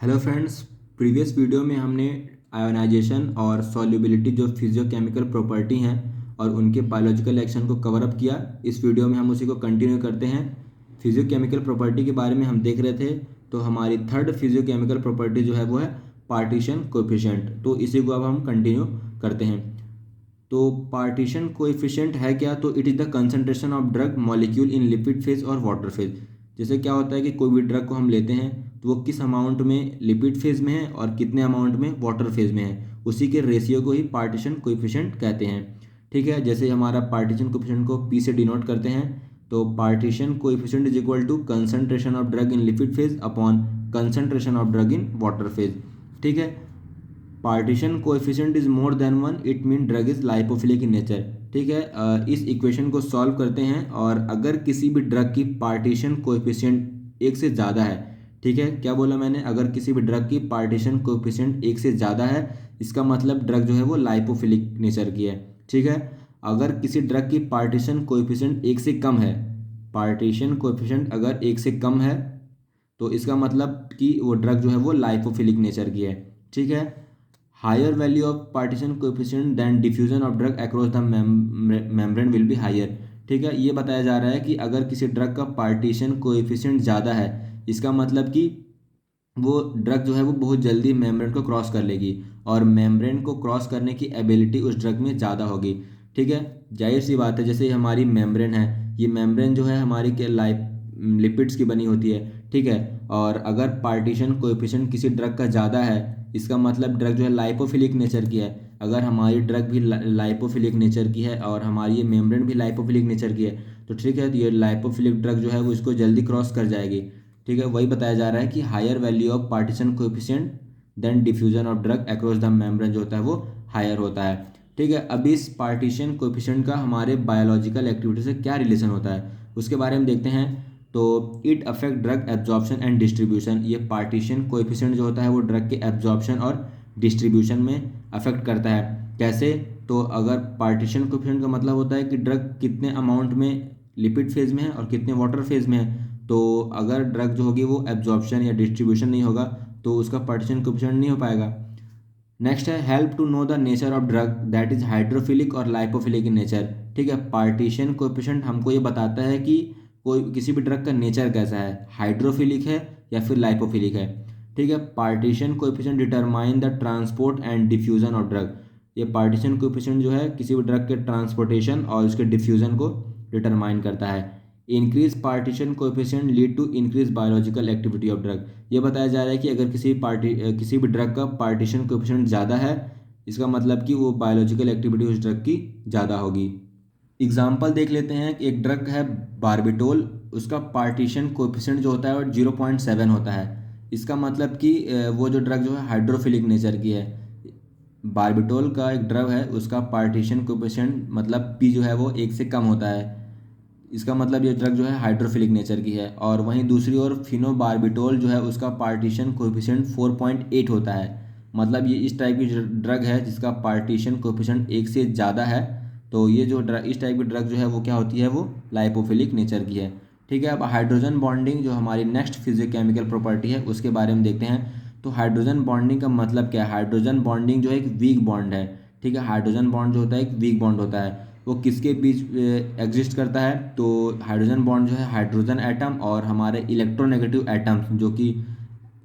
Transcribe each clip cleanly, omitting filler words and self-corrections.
Hello friends. Previous video में हमने ionisation और सॉल्युबिलिटी जो फिजियोकेमिकल प्रॉपर्टी हैं और उनके बायोलॉजिकल एक्शन को कवर अप किया। इस वीडियो में हम उसी को कंटिन्यू करते हैं। फिजियोकेमिकल प्रॉपर्टी के बारे में हम देख रहे थे, तो हमारी थर्ड फिजियोकेमिकल प्रॉपर्टी जो है वो है पार्टीशन कोएफिशिएंट। तो इसी को अब हम कंटिन्यू करते हैं। तो पार्टीशन कोएफिशिएंट है क्या? तो it is the concentration of drug molecule in lipid phase और वाटर फेज। जैसे क्या होता है कि कोई भी ड्रग को हम लेते हैं तो वो किस अमाउंट में लिपिड फेज में है और कितने अमाउंट में वाटर फेज में है, उसी के रेशियो को ही पार्टीशन कोएफिशिएंट कहते हैं। ठीक है, जैसे हमारा पार्टीशन कोएफिशिएंट को पी से डिनोट करते हैं, तो partition coefficient is equal to concentration of drug in lipid phase upon concentration of drug in water phase. ठीक है, partition coefficient is more than one, it mean drug is lipophilic in nature. ठीक है, इस equation को solve करते हैं और अगर किसी भी ड्रग की पार्टीशन कोएफिशिएंट एक से ज़्यादा है, ठीक है, क्या बोला मैंने, अगर किसी भी ड्रग की पार्टीशन कोएफिशिएंट एक से ज़्यादा है, इसका मतलब ड्रग जो है वो लाइपोफिलिक नेचर की है। ठीक है, अगर किसी ड्रग की पार्टीशन कोएफिशिएंट एक से कम है, पार्टीशन कोएफिशिएंट अगर एक से कम है, तो इसका मतलब कि वो ड्रग जो है वो लाइपोफिलिक नेचर की है। ठीक है, higher value of partition coefficient then diffusion of drug across the membrane will be higher. ठीक है, ये बताया जा रहा है कि अगर किसी ड्रग का पार्टीशन कोएफिशिएंट ज़्यादा है, इसका मतलब कि वो ड्रग जो है वो बहुत जल्दी मेम्ब्रेन को क्रॉस कर लेगी और मेम्ब्रेन को क्रॉस करने की एबिलिटी उस ड्रग में ज़्यादा होगी। ठीक है, जाहिर सी बात है, जैसे हमारी मेम्ब्रेन है, ये मेम्ब्रेन जो है हमारी के लिपिड्स की बनी होती है। ठीक है, और अगर पार्टीशन कोएफिशिएंट किसी ड्रग का ज़्यादा है, इसका मतलब ड्रग जो है लाइपोफिलिक नेचर की है। अगर हमारी ड्रग भी लाइपोफिलिक नेचर की है और हमारी ये मेम्ब्रेन भी लाइपोफिलिक नेचर की है, तो ठीक है, तो ये लाइपोफिलिक ड्रग जो है वो इसको जल्दी क्रॉस कर जाएगी। ठीक है, वही बताया जा रहा है कि higher value of partition coefficient then diffusion of drug across the membrane जो होता है वो हायर होता है। ठीक है, अब इस पार्टीशन कोएफिशिएंट का हमारे बायोलॉजिकल एक्टिविटी से क्या रिलेशन होता है उसके बारे में देखते हैं। तो it affect drug absorption and distribution. ये पार्टीशन कोएफिशिएंट जो होता है वो ड्रग के एब्जॉर्प्शन और डिस्ट्रीब्यूशन में अफेक्ट करता है। कैसे? तो अगर पार्टीशन कोएफिशिएंट का मतलब होता है कि ड्रग कितने अमाउंट में लिपिड फेज में है और कितने वाटर फेज में है, तो अगर ड्रग जो होगी वो एब्जॉर्प्शन या डिस्ट्रीब्यूशन नहीं होगा तो उसका पार्टीशन कोएफिशिएंट नहीं हो पाएगा। नेक्स्ट है help to know the nature of drug that is hydrophilic और लाइपोफिलिक इन नेचर। ठीक है, पार्टीशन कोएफिशिएंट हमको ये बताता है कि कोई किसी भी ड्रग का नेचर कैसा है, हाइड्रोफिलिक है या फिर लाइपोफिलिक है। ठीक है, partition coefficient determine the transport and diffusion of drug. ये पार्टीशन कोएफिशिएंट जो है किसी भी ड्रग के ट्रांसपोर्टेशन और उसके डिफ्यूजन को डिटरमाइन करता है। Increase partition coefficient lead to increase biological activity of drug. ये बताया जा रहा है कि अगर किसी भी ड्रग का पार्टीशन कोएफिशिएंट ज़्यादा है, इसका मतलब कि वो बायोलॉजिकल एक्टिविटी उस ड्रग की ज़्यादा होगी। एग्जाम्पल देख लेते हैं कि एक ड्रग है बारबिटोल, उसका पार्टीशन कोएफिशिएंट जो होता है वो 0.7 होता है। इसका मतलब कि वो जो ड्रग जो है हाइड्रोफिलिक नेचर की है। बारबिटोल का एक ड्रग है, उसका पार्टीशन कोएफिशिएंट मतलब पी जो है वो एक से कम होता है। इसका मतलब ये ड्रग जो है हाइड्रोफिलिक नेचर की है। और वहीं दूसरी ओर फिनोबार्बिटोल जो है उसका पार्टीशन कोएफिशिएंट 4.8 होता है। मतलब ये इस टाइप की ड्रग है जिसका पार्टीशन कोएफिशिएंट एक से ज़्यादा है। तो ये जो ड्रग इस टाइप की ड्रग जो है वो क्या होती है, वो लाइपोफिलिक नेचर की है। ठीक है, अब हाइड्रोजन बॉन्डिंग जो हमारी नेक्स्ट फिजियोकेमिकल प्रॉपर्टी है उसके बारे में देखते हैं। तो हाइड्रोजन बॉन्डिंग का मतलब क्या है? हाइड्रोजन बॉन्डिंग जो है एक वीक बॉन्ड है। ठीक है, हाइड्रोजन बॉन्ड जो होता है एक वीक बॉन्ड होता है। वो किसके बीच एग्जिस्ट करता है? तो हाइड्रोजन बॉन्ड जो है हाइड्रोजन एटम और हमारे इलेक्ट्रोनेगेटिव एटम्स जो कि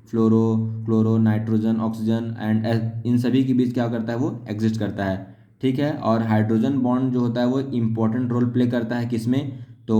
fluoro, chloro, nitrogen, oxygen and इन सभी के बीच क्या करता है, वो एग्जिस्ट करता है। ठीक है, और हाइड्रोजन बॉन्ड जो होता है वो इंपॉर्टेंट रोल प्ले करता है किसमें? तो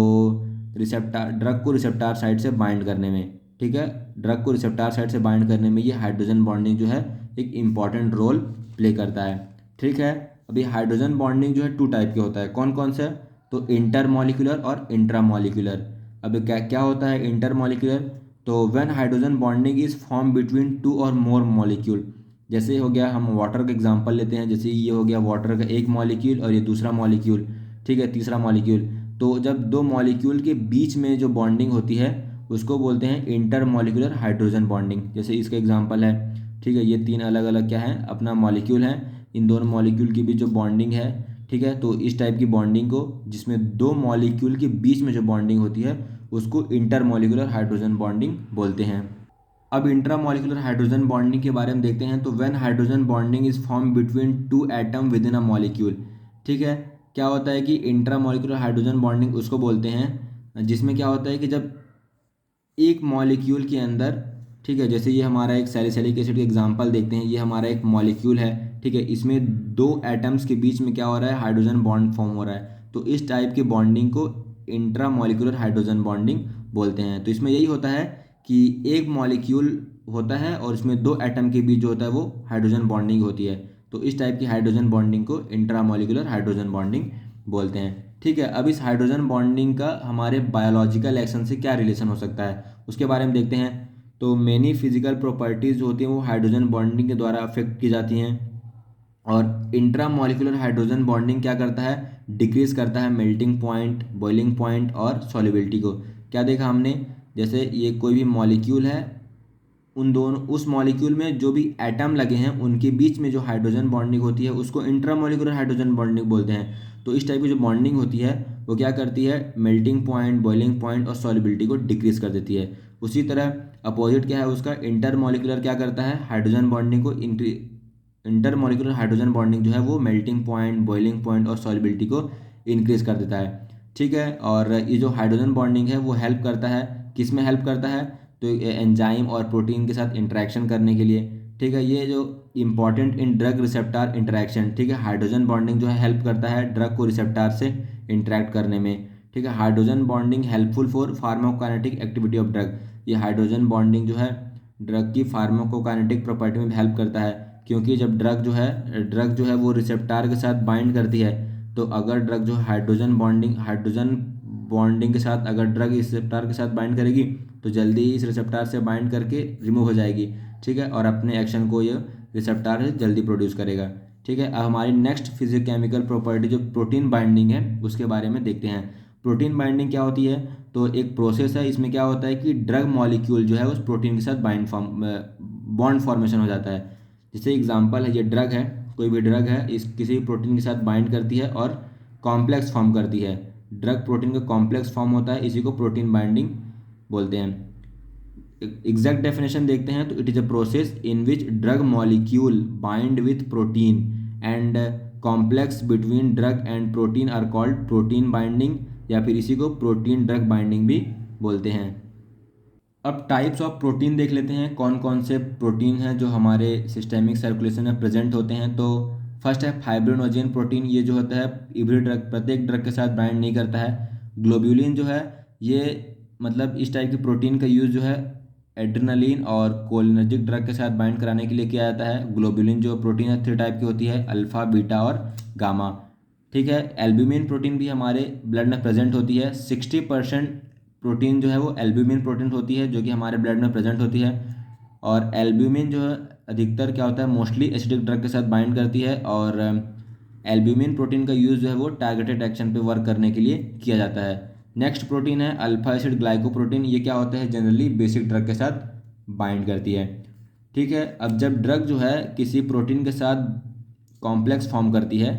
रिसेप्टार, ड्रग को रिसेप्टार साइड से बाइंड करने में। ठीक है, ड्रग को रिसेप्टार साइड से बाइंड करने में ये हाइड्रोजन बॉन्डिंग जो है एक इम्पॉर्टेंट रोल प्ले करता है। ठीक है, अभी हाइड्रोजन बॉन्डिंग जो है टू टाइप के होता है। कौन कौन से? तो इंटरमॉलिक्यूलर और इंट्रामॉलिक्यूलर। अब क्या क्या होता है इंटरमॉलिक्यूलर? तो when hydrogen bonding is form between two और मोर मॉलिक्यूल। जैसे हो गया, हम वाटर का एग्जांपल लेते हैं, जैसे ये हो गया वाटर का एक मॉलिक्यूल और ये दूसरा मॉलिक्यूल, ठीक है, तीसरा मॉलिक्यूल। तो जब दो मॉलिक्यूल के बीच में जो बॉन्डिंग होती है उसको बोलते हैं इंटरमॉलिक्यूलर हाइड्रोजन बॉन्डिंग। जैसे इसका एग्जांपल है, ठीक है, ये तीन अलग अलग क्या है, अपना मॉलिक्यूल हैं, इन दोनों मॉलिक्यूल के बीच जो बॉन्डिंग है। ठीक है, तो इस टाइप की बॉन्डिंग को, जिसमें दो मॉलिक्यूल के बीच में जो बॉन्डिंग होती है, उसको इंटरमॉलिक्यूलर हाइड्रोजन बॉन्डिंग बोलते हैं। अब इंट्रामॉलिक्यूलर हाइड्रोजन बॉन्डिंग के बारे में देखते हैं। तो when hydrogen bonding is form between two atom with in a molecule, ठीक है, क्या होता है कि इंट्रामॉलिक्यूलर हाइड्रोजन बॉन्डिंग उसको बोलते हैं जिसमें क्या होता है कि जब एक मॉलिक्यूल के अंदर, ठीक है, जैसे ये हमारा एक सैलिसिलिक एसिड का एग्जांपल देखते हैं, ये हमारा एक मॉलिक्यूल है, ठीक है, इसमें दो एटम्स के बीच में क्या हो रहा है, हाइड्रोजन बॉन्ड फॉर्म हो रहा है। तो इस टाइप की बॉन्डिंग को इंट्रामॉलिक्यूलर हाइड्रोजन बॉन्डिंग बोलते हैं। तो इसमें यही होता है कि एक मॉलिक्यूल होता है और इसमें दो एटम के बीच जो होता है वो हाइड्रोजन बॉन्डिंग होती है। तो इस टाइप की हाइड्रोजन बॉन्डिंग को इंट्रामॉलिक्यूलर हाइड्रोजन बॉन्डिंग बोलते हैं। ठीक है, अब इस हाइड्रोजन बॉन्डिंग का हमारे बायोलॉजिकल एक्शन से क्या रिलेशन हो सकता है उसके बारे में देखते हैं। तो मेनी फिजिकल प्रॉपर्टीज जो होती हैं वो हाइड्रोजन बॉन्डिंग के द्वारा अफेक्ट की जाती हैं। और इंट्रामॉलिक्यूलर हाइड्रोजन बॉन्डिंग क्या करता है, डिक्रीज करता है मेल्टिंग पॉइंट, बॉइलिंग पॉइंट और सॉल्युबिलिटी को। क्या देखा हमने, जैसे ये कोई भी मॉलिक्यूल है, उन दोनों उस मॉलिक्यूल में जो भी एटम लगे हैं उनके बीच में जो हाइड्रोजन बॉन्डिंग होती है उसको इंट्रामॉलिक्यूलर हाइड्रोजन बॉन्डिंग बोलते हैं। तो इस टाइप की जो बॉन्डिंग होती है वो क्या करती है, मेल्टिंग पॉइंट, बॉइलिंग पॉइंट और सॉल्युबिलिटी को डिक्रीज कर देती है। उसी तरह अपोजिट क्या है उसका, इंटरमॉलिक्यूलर क्या करता है, हाइड्रोजन बॉन्डिंग को इंटरमॉलिक्यूलर हाइड्रोजन बॉन्डिंग जो है वो मेल्टिंग पॉइंट, बॉइलिंग पॉइंट और सॉल्युबिलिटी को इंक्रीज कर देता है। ठीक है, और ये जो हाइड्रोजन बॉन्डिंग है वो हेल्प करता है, किस में हेल्प करता है, तो एंजाइम और प्रोटीन के साथ इंटरेक्शन करने के लिए। ठीक है, ये जो important in drug receptor interaction, ठीक है, हाइड्रोजन बॉन्डिंग जो है हेल्प करता है ड्रग को रिसेप्टार से इंटरेक्ट करने में। ठीक है, hydrogen bonding helpful for pharmacokinetic activity of drug. ये हाइड्रोजन बॉन्डिंग जो है ड्रग की फार्माकोकाइनेटिक प्रॉपर्टी में हेल्प करता है, क्योंकि जब ड्रग जो है वो रिसेप्टार के साथ बाइंड करती है, तो अगर ड्रग जो हाइड्रोजन बॉन्डिंग के साथ अगर ड्रग इस रिसेप्टार के साथ बाइंड करेगी तो जल्दी ही इस रिसेप्टार से बाइंड करके रिमूव हो जाएगी। ठीक है, और अपने एक्शन को ये रिसेप्टार जल्दी प्रोड्यूस करेगा। ठीक है, अब हमारी नेक्स्ट फिजियोकेमिकल प्रॉपर्टी जो प्रोटीन बाइंडिंग है उसके बारे में देखते हैं। प्रोटीन बाइंडिंग क्या होती है, तो एक प्रोसेस है, इसमें क्या होता है कि ड्रग मॉलिक्यूल जो है उस प्रोटीन के साथ बॉन्ड फॉर्मेशन हो जाता है। जैसे एग्जांपल है, ये ड्रग है, कोई भी ड्रग है, इस किसी प्रोटीन के साथ बाइंड करती है और कॉम्प्लेक्स फॉर्म करती है। ड्रग प्रोटीन का कॉम्प्लेक्स फॉर्म होता है, इसी को प्रोटीन बाइंडिंग बोलते हैं। एग्जैक्ट डेफिनेशन देखते हैं, तो it is a process in which drug molecule bind with protein and complex between drug and protein are called protein binding, या फिर इसी को प्रोटीन ड्रग बाइंडिंग भी बोलते हैं। अब टाइप्स ऑफ प्रोटीन देख लेते हैं, कौन कौन से प्रोटीन हैं जो हमारे सिस्टेमिक सर्कुलेशन में प्रेजेंट होते हैं। तो फर्स्ट है फाइब्रिनोजेन प्रोटीन, ये जो होता है एवरी ड्रग, प्रत्येक ड्रग के साथ बाइंड नहीं करता है। ग्लोब्यूलिन जो है ये मतलब इस टाइप की प्रोटीन का यूज़ जो है एड्रेनलिन और कोलिनर्जिक ड्रग के साथ बाइंड कराने के लिए किया जाता है। ग्लोब्यूलिन जो प्रोटीन है 3 टाइप की होती है, अल्फा, बीटा और गामा। ठीक है, एल्ब्यूमिन प्रोटीन भी हमारे ब्लड में प्रेजेंट होती है। 60% प्रोटीन जो है वो एल्ब्यूमिन प्रोटीन होती है जो कि हमारे ब्लड में प्रेजेंट होती है। और एल्ब्यूमिन जो है अधिकतर क्या होता है, मोस्टली एसिडिक ड्रग के साथ बाइंड करती है। और एल्ब्यूमिन प्रोटीन का यूज़ जो है वो टारगेटेड एक्शन पे वर्क करने के लिए किया जाता है। नेक्स्ट प्रोटीन है अल्फा एसिड ग्लाइकोप्रोटीन, ये क्या होता है, जनरली बेसिक ड्रग के साथ बाइंड करती है। ठीक है, अब जब ड्रग जो है किसी प्रोटीन के साथ कॉम्प्लेक्स फॉर्म करती है,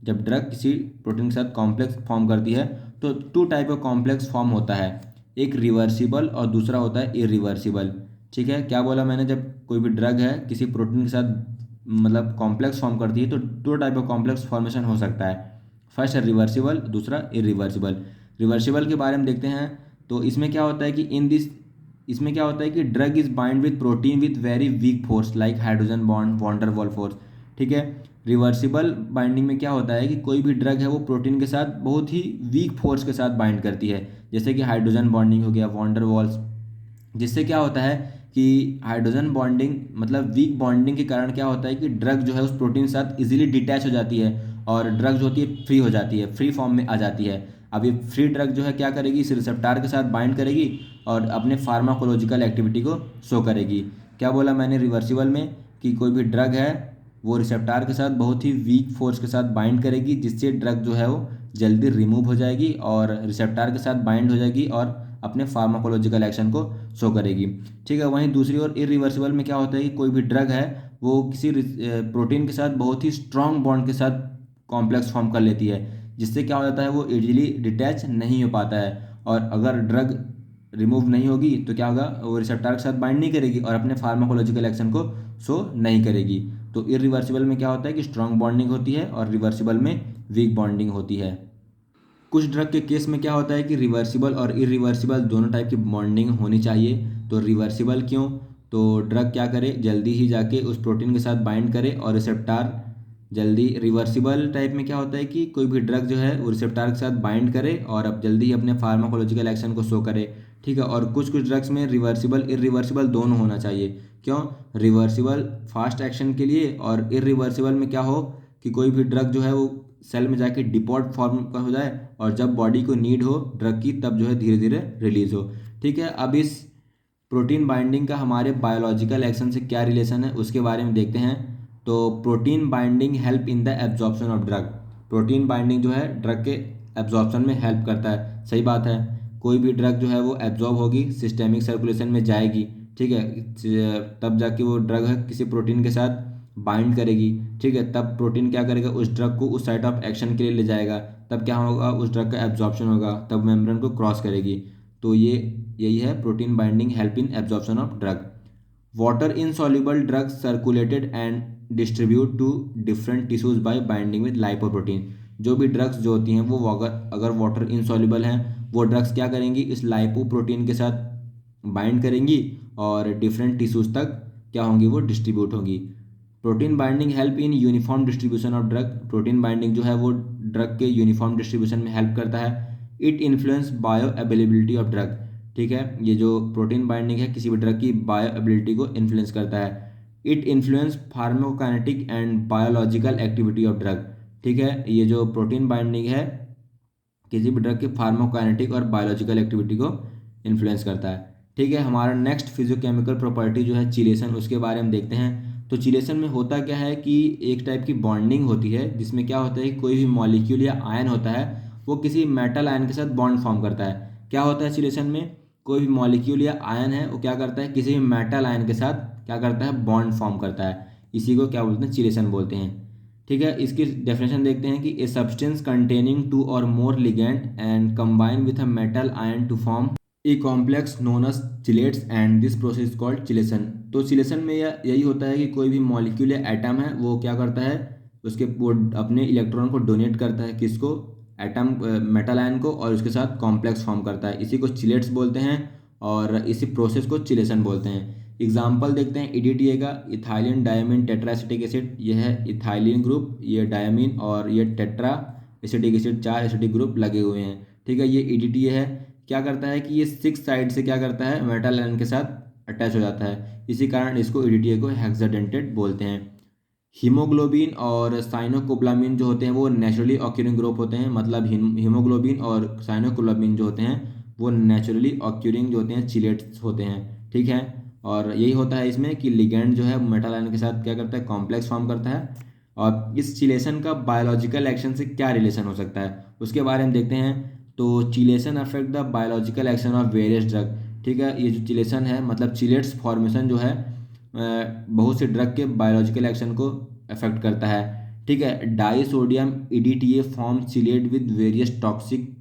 जब ड्रग किसी प्रोटीन के साथ कॉम्प्लेक्स फॉर्म करती है तो 2 टाइप का कॉम्प्लेक्स फॉर्म होता है, एक रिवर्सिबल और दूसरा होता है इरिवर्सिबल। ठीक है, क्या बोला मैंने, जब कोई भी ड्रग है किसी प्रोटीन के साथ मतलब कॉम्प्लेक्स फॉर्म करती है तो 2 टाइप का कॉम्प्लेक्स फॉर्मेशन हो सकता है। फर्स्ट है रिवर्सिबल, दूसरा इरिवर्सिबल। रिवर्सिबल के बारे में देखते हैं, तो इसमें क्या होता है कि इसमें क्या होता है कि drug is bind with protein with very weak force like hydrogen bond, van der Waals force. ठीक है, रिवर्सिबल बाइंडिंग में क्या होता है कि कोई भी ड्रग है वो प्रोटीन के साथ बहुत ही वीक फोर्स के साथ बाइंड करती है, जैसे कि हाइड्रोजन बॉन्डिंग हो गया, वॉन डर वाल्स। जिससे क्या होता है कि हाइड्रोजन बॉन्डिंग मतलब वीक बॉन्डिंग के कारण क्या होता है कि ड्रग जो है उस प्रोटीन के साथ इजीली डिटैच हो जाती है और ड्रग जो होती है फ्री हो जाती है, फ्री फॉर्म में आ जाती है। अब ये फ्री ड्रग जो है क्या करेगी, इस रिसेप्टार के साथ बाइंड करेगी और अपने फार्माकोलॉजिकल एक्टिविटी को शो करेगी। क्या बोला मैंने रिवर्सिबल में, कि कोई भी ड्रग है वो रिसेप्टार के साथ बहुत ही वीक फोर्स के साथ बाइंड करेगी, जिससे ड्रग जो है वो जल्दी रिमूव हो जाएगी और रिसेप्टार के साथ बाइंड हो जाएगी और अपने फार्माकोलॉजिकल एक्शन को शो करेगी। ठीक है, वहीं दूसरी ओर इरिवर्सिबल में क्या होता है कि कोई भी ड्रग है वो किसी प्रोटीन के साथ बहुत ही स्ट्रॉन्ग बॉन्ड के साथ कॉम्प्लेक्स फॉर्म कर लेती है, जिससे क्या हो जाता है वो इजीली डिटैच नहीं हो पाता है। और अगर ड्रग रिमूव नहीं होगी तो क्या होगा, वो रिसेप्टर के साथ बाइंड नहीं करेगी और अपने फार्माकोलॉजिकल एक्शन को शो नहीं करेगी। तो इरिवर्सिबल में क्या होता है कि स्ट्रॉन्ग बॉन्डिंग होती है और रिवर्सिबल में वीक बॉन्डिंग होती है। कुछ ड्रग के केस में क्या होता है कि रिवर्सिबल और इरिवर्सिबल दोनों टाइप की बॉन्डिंग होनी चाहिए। तो रिवर्सिबल क्यों, तो ड्रग क्या करे, जल्दी ही जाके उस प्रोटीन के साथ बाइंड करे और रिसेप्टार जल्दी। रिवर्सिबल टाइप में क्या होता है कि कोई भी ड्रग जो है वो रिसेप्टार के साथ बाइंड करे और अब जल्दी ही अपने फार्माकोलॉजिकल एक्शन को शो करे, ठीक है। और कुछ कुछ ड्रग्स में रिवर्सिबल इरिवर्सिबल दोनों होना चाहिए। क्यों, रिवर्सिबल फास्ट एक्शन के लिए और इरिवर्सिबल में क्या हो कि कोई भी ड्रग जो है वो सेल में जाके डिपॉट फॉर्म का हो जाए और जब बॉडी को नीड हो ड्रग की तब जो है धीरे धीरे रिलीज हो, ठीक है। अब इस प्रोटीन बाइंडिंग का हमारे बायोलॉजिकल एक्शन से क्या रिलेशन है उसके बारे में देखते हैं। तो protein binding help in the absorption of drug. Protein binding जो है ड्रग के एब्जॉर्प्शन में हेल्प करता है, सही बात है। कोई भी ड्रग जो है वो एब्जॉर्ब होगी, सिस्टेमिक सर्कुलेशन में जाएगी, ठीक है, तब जाके वो ड्रग है किसी प्रोटीन के साथ बाइंड करेगी, ठीक है। तब प्रोटीन क्या करेगा, उस ड्रग को उस साइट ऑफ एक्शन के लिए ले जाएगा, तब क्या होगा, उस ड्रग का एब्जॉर्प्शन होगा, तब मेम्ब्रेन को क्रॉस करेगी। तो ये यही है protein binding help in absorption of drug. Water insoluble drugs circulated and distribute to different tissues by binding with lipoprotein. जो भी ड्रग्स जो होती हैं वो अगर वाटर इनसॉल्युबल हैं, वो ड्रग्स क्या करेंगी, इस लाइपोप्रोटीन के साथ बाइंड करेंगी और डिफरेंट टिश्यूज तक क्या होंगी, वो डिस्ट्रीब्यूट होंगी। Protein binding help in uniform distribution of drug. Protein binding जो है वो ड्रग के यूनिफॉर्म डिस्ट्रीब्यूशन में हेल्प करता है। It influence bio availability of drug, ठीक है। ये जो प्रोटीन बाइंडिंग है किसी भी ड्रग की बायो एबिलिटी को इन्फ्लुएंस करता है। It influence pharmacokinetic and biological activity of drug, ठीक है। ये जो प्रोटीन बाइंडिंग है किसी भी ड्रग की फार्माकोकाइनेटिक और बायोलॉजिकल एक्टिविटी को इन्फ्लुएंस करता है, ठीक है। हमारा नेक्स्ट फिजियोकेमिकल प्रॉपर्टी जो है चिलेशन, उसके बारे में देखते हैं। तो चिलेशन में होता क्या है कि एक टाइप की बॉन्डिंग होती है जिसमें क्या होता है कि कोई भी मॉलिक्यूल या आयन होता है वो किसी मेटल आयन के साथ बॉन्ड फॉर्म करता है। क्या होता है चिलेशन में, कोई भी मॉलिक्यूल या आयन है वो क्या करता है, किसी भी मेटल आयन के साथ क्या करता है, बॉन्ड फॉर्म करता है। इसी को क्या बोलते हैं, चिलेशन बोलते हैं, ठीक है। इसकी डेफिनेशन देखते हैं कि ए सब्सटेंस कंटेनिंग टू और more ligand and combine with a metal ion to form a complex known as chelates and this process called chelation. तो चिलेशन में यही होता है कि कोई भी मॉलिक्यूल या एटम है वो क्या करता है, उसके वो अपने इलेक्ट्रॉन को डोनेट करता है, किसको, एटम मेटल आयन को, और उसके साथ कॉम्प्लेक्स फॉर्म करता है। इसी को चिलेट्स बोलते हैं और इसी प्रोसेस को चिलेशन बोलते हैं। एग्जाम्पल देखते हैं EDTA का, ethylene diamine tetra acetic acid. ये है इथाइलिन ग्रुप, ये डायमीन और ये tetra acetic acid, 4 acetic group लगे हुए हैं, ठीक है। ये EDTA है। क्या करता है कि ये 6 साइड से क्या करता है, मेटल आयन के साथ अटैच हो जाता है, इसी कारण इसको EDTA को हेक्साडेंटेट बोलते हैं। हीमोग्लोबिन और साइनोकोब्लामिन जो होते हैं वो नेचुरली ऑक्यूरिंग ग्रुप होते हैं। मतलब हीमोग्लोबिन और साइनोकोब्लामिन जो होते हैं वो नेचुरली ऑक्यूरिंग जो होते हैं चिलेट्स होते हैं, ठीक है। और यही होता है इसमें कि लिगेंड जो है मेटल आयन के साथ क्या करता है, कॉम्प्लेक्स फॉर्म करता है। और इस चिलेशन का बायोलॉजिकल एक्शन से क्या रिलेशन हो सकता है उसके बारे में देखते हैं। तो chelation affect the biological action of various drug, ठीक है। ये जो चिलेशन है मतलब चिलेट्स फॉर्मेशन जो है बहुत से ड्रग के बायोलॉजिकल एक्शन को अफेक्ट करता है, ठीक है। Die sodium EDTA form chelate with various toxic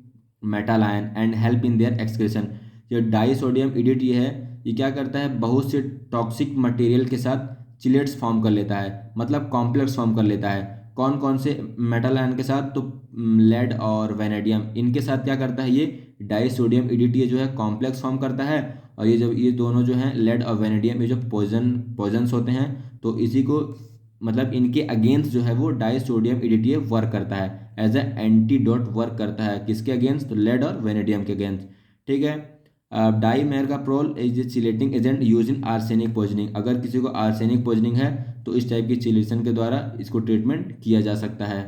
metal ion and help in their excretion. जो डाई सोडियम EDTA है ये क्या करता है, बहुत से टॉक्सिक मटेरियल के साथ चिलेट्स फॉर्म कर लेता है, मतलब कॉम्प्लेक्स फॉर्म कर लेता है। कौन कौन से मेटल आयन के साथ, तो लेड और वेनेडियम, इनके साथ क्या करता है, ये डाई सोडियम EDTA जो है कॉम्प्लेक्स फॉर्म करता है। और ये जब ये दोनों जो हैं लेड और वेनेडियम, ये जो पॉइजन्स होते हैं, तो इसी को मतलब इनके अगेंस्ट जो है वो डाई सोडियम EDTA वर्क करता है, एज ए एंटीडोट वर्क करता है, किसके अगेंस्ट, तो लेड और वेनेडियम के अगेंस्ट, ठीक है। Dimercaprol is a chelating agent use in arsenic poisoning. अगर किसी को आर्सेनिक पॉइजनिंग है तो इस टाइप की चिलेशन के द्वारा इसको ट्रीटमेंट किया जा सकता है।